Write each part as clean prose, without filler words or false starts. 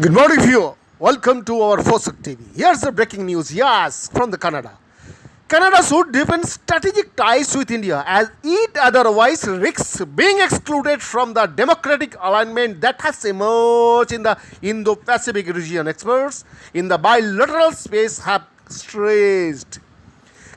Good morning, viewer. Welcome to our Fosak TV. Here's the breaking news. Yes, from the Canada. Canada should deepen strategic ties with India as it otherwise risks being excluded from the democratic alignment that has emerged in the Indo-Pacific region. Experts in the bilateral space have stressed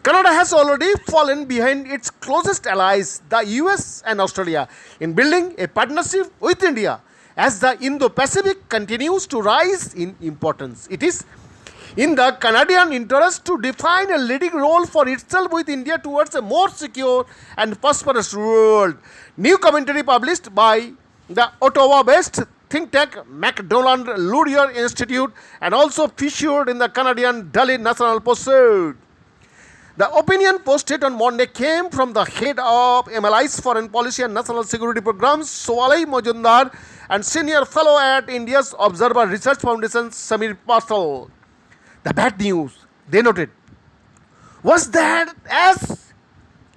Canada has already fallen behind its closest allies, the US and Australia, in building a partnership with India. As the Indo-Pacific continues to rise in importance, it is in the Canadian interest to define a leading role for itself with India towards a more secure and prosperous world. New commentary published by the Ottawa-based think tank Macdonald-Laurier Institute and also featured in the Canadian Daily National Post. The opinion posted on Monday came from the head of MLI's Foreign Policy and National Security Programs, Soalai Majumdar, and senior fellow at India's Observer Research Foundation, Samir Patel. The bad news, they noted, was that as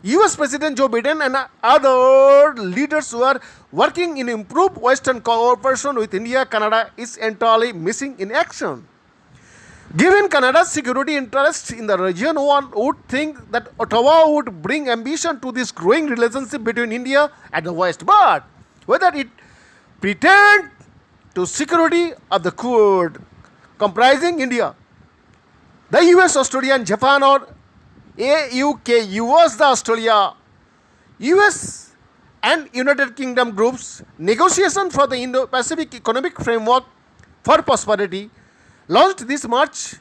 US President Joe Biden and other leaders were working in improved Western cooperation with India, Canada is entirely missing in action. Given Canada's security interests in the region, one would think that Ottawa would bring ambition to this growing relationship between India and the West. But whether it pretend to security of the Quad comprising India, the US, Australia and Japan, or AUK, US, the Australia, US and United Kingdom groups, negotiation for the Indo-Pacific Economic Framework for Prosperity launched this March,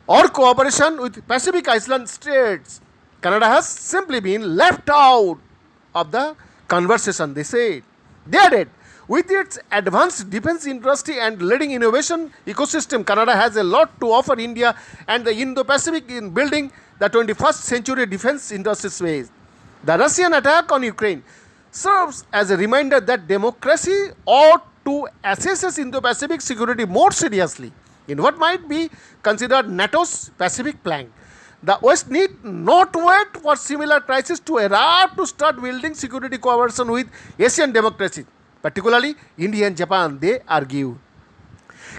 or cooperation with Pacific Island states. Canada has simply been left out of the conversation, they said. They added, with its advanced defense industry and leading innovation ecosystem, Canada has a lot to offer India and the Indo-Pacific in building the 21st century defense industry space. The Russian attack on Ukraine serves as a reminder that democracy ought to assess its Indo-Pacific security more seriously in what might be considered NATO's Pacific flank. The West need not wait for similar crises to erupt to start building security cooperation with Asian democracies, particularly India and Japan, they argue.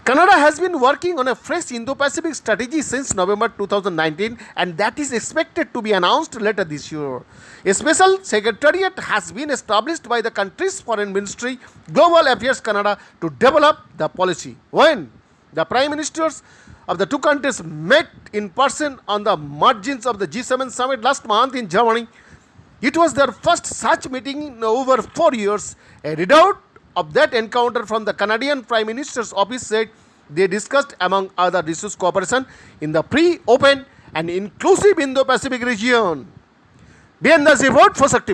Canada has been working on a fresh Indo-Pacific strategy since November 2019 and that is expected to be announced later this year. A special secretariat has been established by the country's foreign ministry, Global Affairs Canada, to develop the policy. When the prime ministers of the two countries met in person on the margins of the G7 summit last month in Germany, it was their first such meeting in over 4 years. A readout of that encounter from the Canadian Prime Minister's office said they discussed, among other issues, cooperation in the free, open and inclusive Indo-Pacific region. Behind the report for Fosak TV.